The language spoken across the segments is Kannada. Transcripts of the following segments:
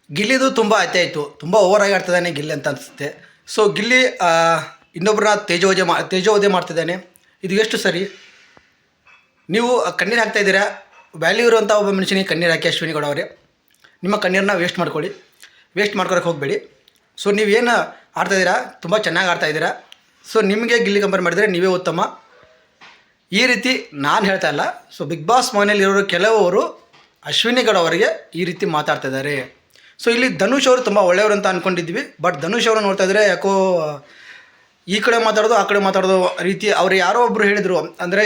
ಗಿಲ್ಲಿದು ತುಂಬ ಅತಿ ಆಯಿತು. ತುಂಬ ಓವರಾಗಿ ಆಡ್ತಿದ್ದಾನೆ ಗಿಲ್ಲಿ ಅಂತ ಅನಿಸುತ್ತೆ. ಸೊ ಗಿಲ್ಲಿ ಇನ್ನೊಬ್ಬರನ್ನ ತೇಜೋವಧೆ ಮಾಡ್ತಿದ್ದಾನೆ. ಇದು ಎಷ್ಟು ಸರಿ? ನೀವು ಕಣ್ಣೀರು ಹಾಕ್ತಾ ಇದ್ದೀರಾ. ವ್ಯಾಲ್ಯೂ ಇರುವಂಥ ಒಬ್ಬ ಮನುಷ್ಯನಿಗೆ ಕಣ್ಣೀರು ಹಾಕಿ ಅಶ್ವಿನಿ ಗೌಡ ಅವರೇ, ನಿಮ್ಮ ಕಣ್ಣೀರನ್ನ ವೇಸ್ಟ್ ಮಾಡ್ಕೊಳ್ಳಿ. ವೇಸ್ಟ್ ಮಾಡ್ಕೊಳಕ್ಕೆ ಹೋಗಬೇಡಿ. ಸೊ ನೀವೇನು ಆಡ್ತಾಯಿದ್ದೀರಾ, ತುಂಬ ಚೆನ್ನಾಗಿ ಆಡ್ತಾಯಿದ್ದೀರಾ. ಸೊ ನಿಮಗೆ ಗಿಲ್ಲಿ ಕಂಪೇರ್ ಮಾಡಿದರೆ ನೀವೇ ಉತ್ತಮ. ಈ ರೀತಿ ನಾನು ಹೇಳ್ತಾ ಇಲ್ಲ. ಸೊ ಬಿಗ್ ಬಾಸ್ ಮನೆಯಲ್ಲಿರೋರು ಕೆಲವರು ಅಶ್ವಿನಿ ಗೌಡ ಅವರಿಗೆ ಈ ರೀತಿ ಮಾತಾಡ್ತಿದ್ದಾರೆ. ಸೊ ಇಲ್ಲಿ ಧನುಷ್ ಅವರು ತುಂಬ ಒಳ್ಳೆಯವರು ಅಂತ ಅಂದ್ಕೊಂಡಿದ್ವಿ. ಬಟ್ ಧನುಷ್ ಅವರು ನೋಡ್ತಾ ಇದ್ದರೆ ಯಾಕೋ ಈ ಕಡೆ ಮಾತಾಡೋದು ಆ ಕಡೆ ಮಾತಾಡೋದು ರೀತಿ. ಅವ್ರು ಯಾರೋ ಒಬ್ಬರು ಹೇಳಿದರು, ಅಂದರೆ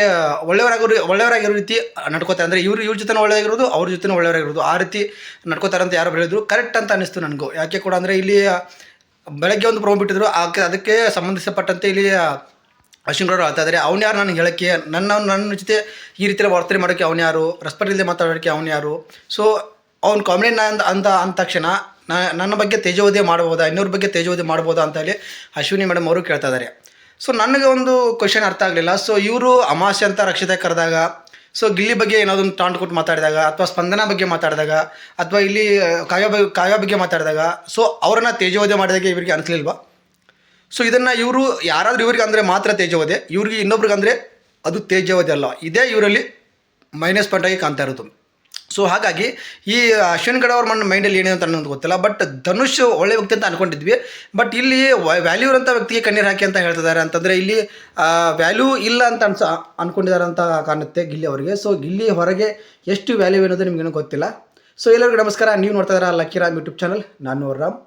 ಒಳ್ಳೆಯವರಾಗಿರೋ ರೀತಿ ನಡ್ಕೋತಾರೆ. ಅಂದರೆ ಇವ್ರ ಜೊತೆ ಒಳ್ಳೆಯಾಗಿರೋದು, ಅವ್ರ ಜೊತೆ ಒಳ್ಳೆಯವರಾಗಿರೋದು, ಆ ರೀತಿ ನಡ್ಕೋತಾರೆ ಅಂತ ಯಾರೋ ಹೇಳಿದ್ರು. ಕರೆಕ್ಟ್ ಅಂತ ಅನ್ನಿಸ್ತು ನನಗೂ. ಯಾಕೆ ಕೂಡ ಅಂದರೆ ಇಲ್ಲಿ ಬೆಳಗ್ಗೆ ಒಂದು ಪ್ರೋಮೋ ಬಿಟ್ಟಿದ್ರು, ಅದಕ್ಕೆ ಸಂಬಂಧಿಸಪಟ್ಟಂತೆ ಇಲ್ಲಿ ಅಶ್ವಿನಿ ಗೌಡ ಹೇಳ್ತಾ ಇದ್ದಾರೆ. ಅವ್ನು ಯಾರು ನನಗೆ ಹೇಳೋಕ್ಕೆ, ನನ್ನ ಜೊತೆ ಈ ರೀತಿ ವರ್ತನೆ ಮಾಡೋಕ್ಕೆ ಅವ್ನು ಯಾರು, ರೆಸ್ಪೆಕ್ಟ್ ಇಲ್ಲದೆ ಮಾತಾಡೋಕ್ಕೆ ಅವ್ನು ಯಾರು? ಸೊ ಅವ್ನು ಕಾಮಿಡಿಯನ್ ಅಂದ ತಕ್ಷಣ ನನ್ನ ಬಗ್ಗೆ ತೇಜೋವಧೆ ಮಾಡ್ಬೋದಾ, ಇನ್ನೊರ ಬಗ್ಗೆ ತೇಜೋವಧೆ ಮಾಡ್ಬೋದಾ ಅಂತ ಹೇಳಿ ಅಶ್ವಿನಿ ಮೇಡಮ್ ಅವರು ಕೇಳ್ತಾ ಇದ್ದಾರೆ. ಸೊ ನನಗೆ ಒಂದು ಕ್ವಶನ್ ಅರ್ಥ ಆಗಲಿಲ್ಲ. ಸೊ ಇವರು ಅಮಾವಾಸ್ಯೆ ಅಂತ ರಕ್ಷಿತ ಕರೆದಾಗ, ಸೊ ಗಿಲ್ಲಿ ಬಗ್ಗೆ ಏನಾದರೂ ಟಾಂಟ್ ಕೊಟ್ಟು ಮಾತಾಡಿದಾಗ, ಅಥವಾ ಸ್ಪಂದನ ಬಗ್ಗೆ ಮಾತಾಡಿದಾಗ, ಅಥವಾ ಇಲ್ಲಿ ಕಾವ್ಯ ಬಗ್ಗೆ ಮಾತಾಡಿದಾಗ, ಸೊ ಅವರನ್ನು ತೇಜೋವಧೆ ಮಾಡಿದಾಗ ಇವರಿಗೆ ಅನಿಸ್ಲಿಲ್ವಾ? ಸೊ ಇದನ್ನು ಇವರು ಯಾರಾದರೂ ಇವ್ರಿಗೆ ಅಂದರೆ ಮಾತ್ರ ತೇಜೋವಧೆ, ಇವ್ರಿಗೆ ಇನ್ನೊಬ್ರಿಗೆ ಅಂದರೆ ಅದು ತೇಜೋವಧೆ ಅಲ್ಲ. ಇದೇ ಇವರಲ್ಲಿ ಮೈನಸ್ ಪಾಯಿಂಟಾಗಿ ಕಾಣ್ತಾ ಇರೋದು. ಸೊ ಹಾಗಾಗಿ ಈ ಅಶ್ವಿನಿ ಗೌಡ ಅವ್ರ ಮೈಂಡಲ್ಲಿ ಏನೇ ಅಂತ ಅನ್ನೋದು ಗೊತ್ತಿಲ್ಲ. ಬಟ್ ಧನುಷ್ ಒಳ್ಳೆ ವ್ಯಕ್ತಿ ಅಂತ ಅಂದ್ಕೊಂಡಿದ್ವಿ. ಬಟ್ ಇಲ್ಲಿ ವ್ಯಾಲ್ಯೂ ಇರೋಂಥ ವ್ಯಕ್ತಿಗೆ ಕಣ್ಣೀರು ಹಾಕಿ ಅಂತ ಹೇಳ್ತಿದ್ದಾರೆ. ಅಂತಂದರೆ ಇಲ್ಲಿ ವ್ಯಾಲ್ಯೂ ಇಲ್ಲ ಅಂತ ಅಂದ್ಕೊಂಡಿದ್ದಾರೆ ಅಂತ ಕಾಣುತ್ತೆ ಗಿಲ್ಲಿ ಅವರಿಗೆ. ಸೊ ಗಿಲ್ಲಿ ಹೊರಗೆ ಎಷ್ಟು ವ್ಯಾಲ್ಯೂ ಅನ್ನೋದು ನಿಮಗೇನು ಗೊತ್ತಿಲ್ಲ. ಸೊ ಎಲ್ಲರಿಗೂ ನಮಸ್ಕಾರ. ನೀವು ನೋಡ್ತಾ ಇದ್ದೀರಾ ಲಕ್ಕಿ ರಾಮ್ ಯೂಟ್ಯೂಬ್ ಚಾನಲ್. ನಾನು ರಾಮ್.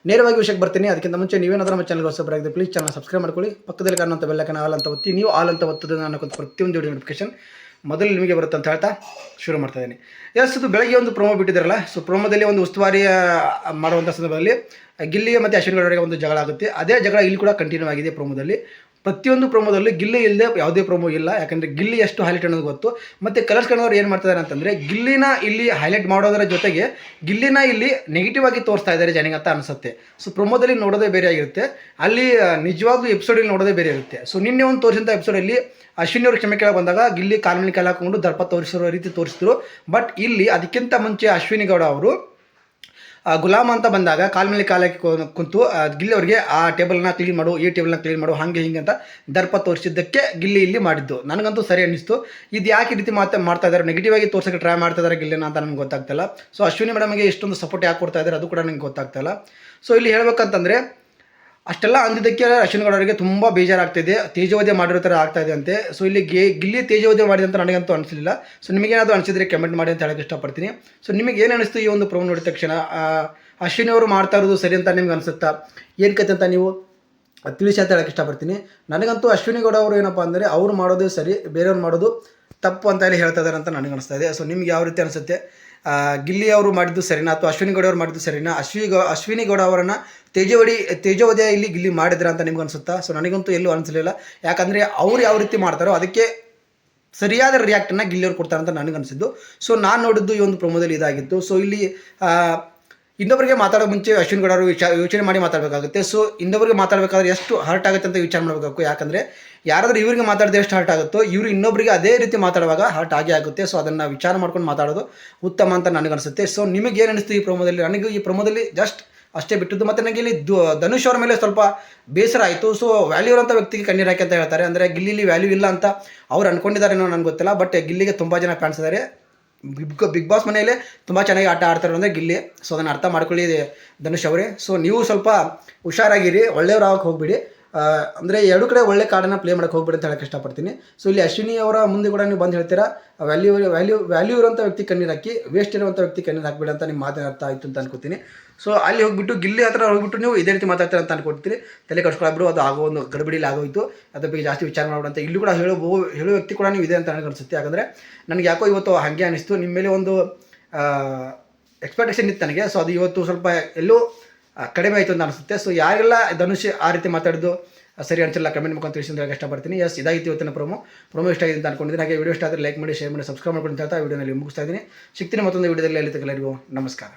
ನೇರವಾಗಿ ವಿಷಯಕ್ಕೆ ಬರ್ತೀನಿ. ಅದಕ್ಕಿಂತ ಮುಂಚೆ ನೀವೇನಾದ್ರೂ ನಮ್ಮ ಚಾನಲ್ಗೆ ಹೊಸಬರಾಗಿದೆ ಪ್ಲೀಸ್ ಚಾನಲ್ ಸಬ್ಸ್ಕ್ರೈಬ್ ಮಾಡ್ಕೊಳ್ಳಿ. ಪಕ್ಕದಲ್ಲಿ ಕಾಣುವಂಥ ಬೆಲ್ಲೈಕನ್ ಆಲ್ ಅಂತ ಒತ್ತಿ. ನೀವು ಆಲ್ ಅಂತ ಒತ್ತೋದು ನಾನು ಪ್ರತಿಯೊಂದು ವಿಡಿಯೋ ನೋಟಿಫಿಕೇಶನ್ ಮೊದಲು ನಿಮಗೆ ಬರುತ್ತೆ ಅಂತ ಹೇಳ್ತಾ ಶುರು ಮಾಡ್ತಾ ಇದ್ದೀನಿ. ಇದು ಬೆಳಗ್ಗೆ ಒಂದು ಪ್ರೋಮೋ ಬಿಟ್ಟಿದ್ದಾರಲ್ಲ. ಸೊ ಪ್ರೋಮೋದಲ್ಲಿ ಒಂದು ಉಸ್ತುವಾರಿ ಮಾಡುವಂಥ ಸಂದರ್ಭದಲ್ಲಿ ಗಿಲ್ಲಿ ಮತ್ತು ಅಶ್ವಿನಿ ಗೌಡರಿಗೆ ಒಂದು ಜಗಳ ಆಗುತ್ತೆ. ಅದೇ ಜಗಳ ಇಲ್ಲಿ ಕೂಡ ಕಂಟಿನ್ಯೂ ಆಗಿದೆ ಪ್ರೋಮೋದಲ್ಲಿ. ಪ್ರತಿಯೊಂದು ಪ್ರೋಮೋದಲ್ಲಿ ಗಿಲ್ಲಿ ಇಲ್ಲದೆ ಯಾವುದೇ ಪ್ರೋಮೋ ಇಲ್ಲ. ಯಾಕಂದರೆ ಗಿಲ್ಲಿ ಎಷ್ಟು ಹೈಲೈಟ್ ಅನ್ನೋದು ಗೊತ್ತು. ಮತ್ತು ಕಲರ್ಸ್ ಕನ್ನೋರು ಏನು ಮಾಡ್ತಿದ್ದಾರೆ ಅಂತಂದರೆ ಗಿಲ್ಲಿನ ಇಲ್ಲಿ ಹೈಲೈಟ್ ಮಾಡೋದರ ಜೊತೆಗೆ ಗಿಲ್ಲಿನ ಇಲ್ಲಿ ನೆಗೆಟಿವ್ ಆಗಿ ತೋರಿಸ್ತಾ ಇದ್ದಾರೆ ಜನಕ್ಕೆ ಅಂತ ಅನಿಸುತ್ತೆ. ಸೊ ಪ್ರೋಮೋದಲ್ಲಿ ನೋಡೋದೇ ಬೇರೆ ಆಗಿರುತ್ತೆ, ಅಲ್ಲಿ ನಿಜವಾಗ್ಲೂ ಎಪಿಸೋಡಲ್ಲಿ ನೋಡೋದೇ ಬೇರೆ ಇರುತ್ತೆ. ಸೊ ನಿನ್ನೆ ಒಂದು ತೋರಿಸಿದಂಥ ಎಪಿಸೋಡಲ್ಲಿ ಅಶ್ವಿನಿ ಅವರು ಕ್ಷಮೆ ಕೇಳಕ್ಕೆ ಬಂದಾಗ ಗಿಲ್ಲಿ ಕಾಲ್ ಮೇಲೆ ಕಾಲು ಹಾಕೊಂಡು ದರ್ಪ ತೋರಿಸಿರೋ ರೀತಿ ತೋರಿಸಿದ್ರು. ಬಟ್ ಇಲ್ಲಿ ಅದಕ್ಕಿಂತ ಮುಂಚೆ ಅಶ್ವಿನಿ ಗೌಡ ಅವರು ಗುಲಾಮ ಅಂತ ಬಂದಾಗ ಕಾಲ್ ಮೇಲೆ ಕಾಲಕ್ಕೆ ಕುಂತು ಗಿಲ್ಲಿ ಅವರಿಗೆ ಆ ಟೇಬಲ್ನ ಕ್ಲೀನ್ ಮಾಡು, ಈ ಟೇಬಲ್ನ ಕ್ಲೀನ್ ಮಾಡು, ಹಾಗೆ ಹಿಂಗೆ ಅಂತ ದರ್ಪ ತೋರಿಸಿದ್ದಕ್ಕೆ ಗಿಲ್ಲಿ ಇಲ್ಲಿ ಮಾಡಿದ್ದು ನನಗಂತೂ ಸರಿ ಅನ್ನಿಸ್ತು. ಇದು ಯಾಕೆ ಈ ರೀತಿ ಮಾಡ್ತಾ ಇದ್ದಾರೆ, ನೆಗೆಟಿವ್ ಆಗಿ ತೋರ್ಸೋಕ್ಕೆ ಟ್ರೈ ಮಾಡ್ತಾ ಇದ್ದಾರೆ ಗಿಲ್ಲಿನ ಅಂತ ನನಗೆ ಗೊತ್ತಾಗ್ತಿಲ್ಲ. ಸೊ ಅಶ್ವಿನಿ ಮೇಡಮ್ಗೆ ಎಷ್ಟೊಂದು ಸಪೋರ್ಟ್ ಯಾಕೆ ಕೊಡ್ತಾ ಇದ್ದಾರೆ ಅದು ಕೂಡ ನನಗೆ ಗೊತ್ತಾಗ್ತಾಯಿಲ್ಲ. ಸೊ ಇಲ್ಲಿ ಹೇಳ್ಬೇಕಂತಂದರೆ ಅಷ್ಟೆಲ್ಲ ಅಂದಿದ್ದಕ್ಕೆ ಅಶ್ವಿನಿ ಗೌಡ ಅವರಿಗೆ ತುಂಬ ಬೇಜಾರಾಗ್ತಿದೆ. ತೇಜೋವಧೆ ಮಾಡಿರೋ ಥರ ಆಗ್ತಾಯಿದೆ ಅಂತೆ. ಸೊ ಇಲ್ಲಿ ಗಿಲ್ಲಿ ತೇಜೋವಧೆ ಮಾಡಿದೆ ಅಂತ ನನಗಂತೂ ಅನಿಸಲಿಲ್ಲ. ಸೊ ನಿಮಗೇನಾದರೂ ಅನಿಸಿದರೆ ಕಮೆಂಟ್ ಮಾಡಿ ಅಂತ ಹೇಳೋಕ್ಕೆ ಇಷ್ಟಪಡ್ತೀನಿ. ಸೊ ನಿಮಗೆ ಏನು ಅನಿಸ್ತು ಈ ಒಂದು ಪ್ರೋಮೋ ನೋಡಿದ ತಕ್ಷಣ? ಅಶ್ವಿನಿ ಅವರು ಮಾಡ್ತಾ ಇರೋದು ಸರಿ ಅಂತ ನಿಮ್ಗೆ ಅನಿಸುತ್ತಾ? ಏನು ಕತೆ ಅಂತ ನೀವು ತಿಳಿಸಿ ಅಂತ ಹೇಳೋಕ್ಕೆ ಇಷ್ಟಪಡ್ತೀನಿ. ನನಗಂತೂ ಅಶ್ವಿನಿ ಗೌಡ ಅವರು ಏನಪ್ಪ ಅಂದರೆ ಅವ್ರು ಮಾಡೋದು ಸರಿ, ಬೇರೆಯವ್ರು ಮಾಡೋದು ತಪ್ಪು ಅಂತ ಹೇಳಿ ಹೇಳ್ತಾ ಇದ್ದಾರೆ ಅಂತ ನನಗೆ ಅನಿಸ್ತಾ ಇದೆ. ಸೊ ನಿಮ್ಗೆ ಯಾವ ರೀತಿ ಅನಿಸುತ್ತೆ? ಗಿಲ್ಲಿ ಅವರು ಮಾಡಿದ್ದು ಸರಿನಾ ಅಥವಾ ಅಶ್ವಿನಿ ಗೌಡ ಅವರು ಮಾಡಿದ್ದು ಸರಿನಾ? ಅಶ್ವಿನಿ ಗೌಡ ಅವರನ್ನು ತೇಜೋವಧೆ ಇಲ್ಲಿ ಗಿಲ್ಲಿ ಮಾಡಿದ್ರ ಅಂತ ನಿಮ್ಗೆ ಅನಿಸುತ್ತಾ? ಸೊ ನನಗಂತೂ ಎಲ್ಲೂ ಅನಿಸಲಿಲ್ಲ. ಯಾಕಂದರೆ ಅವ್ರು ಯಾವ ರೀತಿ ಮಾಡ್ತಾರೋ ಅದಕ್ಕೆ ಸರಿಯಾದ ರಿಯಾಕ್ಟನ್ನು ಗಿಲ್ಲಿಯವ್ರು ಕೊಡ್ತಾರೆ ಅಂತ ನನಗೆ ಅನಿಸಿದ್ದು. ಸೊ ನಾನು ನೋಡಿದ್ದು ಈ ಒಂದು ಪ್ರೋಮೋದಲ್ಲಿ ಇದಾಗಿತ್ತು. ಸೊ ಇಲ್ಲಿ ಇನ್ನೊಬ್ಬರಿಗೆ ಮಾತಾಡೋ ಮುಂಚೆ ಅಶ್ವಿನಿ ಗೌಡ ಅವರು ಯೋಚನೆ ಮಾಡಿ ಮಾತಾಡಬೇಕಾಗುತ್ತೆ. ಸೊ ಇನ್ನೊಬ್ಬರಿಗೆ ಮಾತಾಡಬೇಕಾದ್ರೆ ಎಷ್ಟು ಹರ್ಟ್ ಆಗುತ್ತೆ ಅಂತ ವಿಚಾರ ಮಾಡಬೇಕು. ಯಾಕಂದರೆ ಯಾರಾದರೂ ಇವರಿಗೆ ಮಾತಾಡಿದ್ರೆ ಎಷ್ಟು ಹರ್ಟ್ ಆಗುತ್ತೋ ಇವರು ಇನ್ನೊಬ್ಬರಿಗೆ ಅದೇ ರೀತಿ ಮಾತಾಡುವಾಗ ಹರ್ಟ್ ಆಗೇ ಆಗುತ್ತೆ. ಸೊ ಅದನ್ನು ವಿಚಾರ ಮಾಡ್ಕೊಂಡು ಮಾತಾಡೋದು ಉತ್ತಮ ಅಂತ ನನಗನ್ಸುತ್ತೆ. ಸೊ ನಿಮಗೆ ಏನು ಅನಿಸ್ತು ಈ ಪ್ರೋಮೋದಲ್ಲಿ? ನನಗೆ ಈ ಪ್ರೋಮೋದಲ್ಲಿ ಜಸ್ಟ್ ಅಷ್ಟೇ ಬಿಟ್ಟಿದ್ದು. ಮತ್ತು ನನಗೆ ಇಲ್ಲಿ ಧನುಷ್ ಅವರ ಮೇಲೆ ಸ್ವಲ್ಪ ಬೇಸರ ಆಯಿತು. ಸೊ ವ್ಯಾಲ್ಯೂ ಇರೋಂಥ ವ್ಯಕ್ತಿಗೆ ಕಣ್ಣೀರು ಹಾಕಿ ಅಂತ ಹೇಳ್ತಾರೆ. ಅಂದರೆ ಗಿಲ್ಲಿಲಿ ವ್ಯಾಲ್ಯೂ ಇಲ್ಲ ಅಂತ ಅವ್ರು ಅಂದ್ಕೊಂಡಿದ್ದಾರೇನೋ ನನಗೆ ಗೊತ್ತಿಲ್ಲ. ಬಟ್ ಗಿಲ್ಲಿಗೆ ತುಂಬ ಜನ ಫ್ಯಾನ್ಸ್ ಇದ್ದಾರೆ. ಬಿಗ್ ಬಾಸ್ ಮನೆಯಲ್ಲೇ ತುಂಬ ಚೆನ್ನಾಗಿ ಆಟ ಆಡ್ತಾರೆ ಅಂದರೆ ಗಿಲ್ಲಿ. ಸೊ ಅದನ್ನು ಅರ್ಥ ಮಾಡ್ಕೊಳ್ಳಿ ಧನುಷ್ ಅವರೇ. ಸೊ ನೀವು ಸ್ವಲ್ಪ ಹುಷಾರಾಗಿರಿ, ಒಳ್ಳೆಯವ್ರಾಗಕ್ಕೆ ಹೋಗ್ಬಿಡಿ. ಅಂದರೆ ಎರಡು ಕಡೆ ಒಳ್ಳೆ ಕಾರ್ಡನ್ನು ಪ್ಲೇ ಮಾಡೋಕ್ಕೆ ಹೋಗ್ಬಿಡಿ ಅಂತ ಹೇಳಕ್ಕೆ ಇಷ್ಟಪಡ್ತೀನಿ. ಸೊ ಇಲ್ಲಿ ಅಶ್ವಿನಿ ಅವರ ಮುಂದೆ ಕೂಡ ನೀವು ಬಂದು ಹೇಳ್ತೀರಾ ವ್ಯಾಲ್ಯೂ ಇರುವಂಥ ವ್ಯಕ್ತಿ ಕಣ್ಣೀರು ಹಾಕಿ, ವೇಸ್ಟ್ ಇರುವಂಥ ವ್ಯಕ್ತಿ ಕಣ್ಣೀರು ಹಾಕ್ಬಿಡಿ ಅಂತ ನಿಮ್ಮ ಮಾತಿನ ಅರ್ಥ ಆಯಿತು ಅಂತ ಅನ್ಕೋತೀನಿ. ಸೊ ಅಲ್ಲಿ ಹೋಗ್ಬಿಟ್ಟು ಗಿಲ್ಲಿ ಹತ್ರ ಹೋಗ್ಬಿಟ್ಟು ನೀವು ಇದೇ ರೀತಿ ಮಾತಾಡ್ತೀರ ಅಂತ ಅನ್ಕೊಡ್ತೀರಿ. ತಲೆ ಕಟ್ಸ್ಕೊಳ್ಬಿಡು, ಅದು ಆಗೋ ಒಂದು ಗಡಿಬಿಡಿಲಿ ಆಗೋಯ್ತು. ಅದ್ರ ಬಗ್ಗೆ ಜಾಸ್ತಿ ವಿಚಾರ ಮಾಡ್ಬಿಡು ಅಂತ ಇಲ್ಲೂ ಕೂಡ ಹೇಳೋ ವ್ಯಕ್ತಿ ಕೂಡ ನೀವು ಇದೆ ಅಂತ ನನಗೆ ಅನಿಸುತ್ತೆ. ಯಾಕಂದರೆ ನನಗೆ ಯಾಕೋ ಇವತ್ತು ಹಾಗೆ ಅನಿಸ್ತು, ನಿಮ್ಮ ಮೇಲೆ ಒಂದು ಎಕ್ಸ್ಪೆಕ್ಟೇಷನ್ ಇತ್ತು ನನಗೆ. ಸೊ ಅದು ಇವತ್ತು ಸ್ವಲ್ಪ ಎಲ್ಲೋ ಕಡಿಮೆ ಆಯಿತು ಅಂತ ಅನಿಸುತ್ತೆ. ಸೊ ಯಾರೆಲ್ಲ ಧನುಷ್ ಆ ರೀತಿ ಮಾತಾಡೋದು ಸರಿ ಅನಿಸಿಲ್ಲ ಕಮೆಂಟ್ ಮುಖಾಂತರ ತಿಳಿಸಿ ಅಂತ ಇಷ್ಟಪಡ್ತೀನಿ. ಇದಾಗಿತ್ತು ಇವತ್ತಿನ ಪ್ರೋಮೋ ಇಷ್ಟ ಆಗಿದೆ ಅಂತ ಅನ್ಕೊಂಡಿದ್ದೀನಿ. ಹಾಗೆ ವಿಡಿಯೋ ಇಷ್ಟ ಆದರೆ ಲೈಕ್ ಮಾಡಿ, ಶೇರ್ ಮಾಡಿ, ಸಬ್ಸ್ಕ್ರೈಬ್ ಮಾಡ್ಕೊಂಡು ಅಂತ ಹೇಳ್ತಾ ವಿಡಿಯೋನಲ್ಲಿ ಮುಗಿಸ್ತಾ ಇದ್ದೀನಿ. ಸಿಗ್ತೀನಿ ಮತ್ತೊಂದು ವಿಡಿಯೋದಲ್ಲಿ. ಎಲ್ಲರಿಗೂ ನಮಸ್ಕಾರ.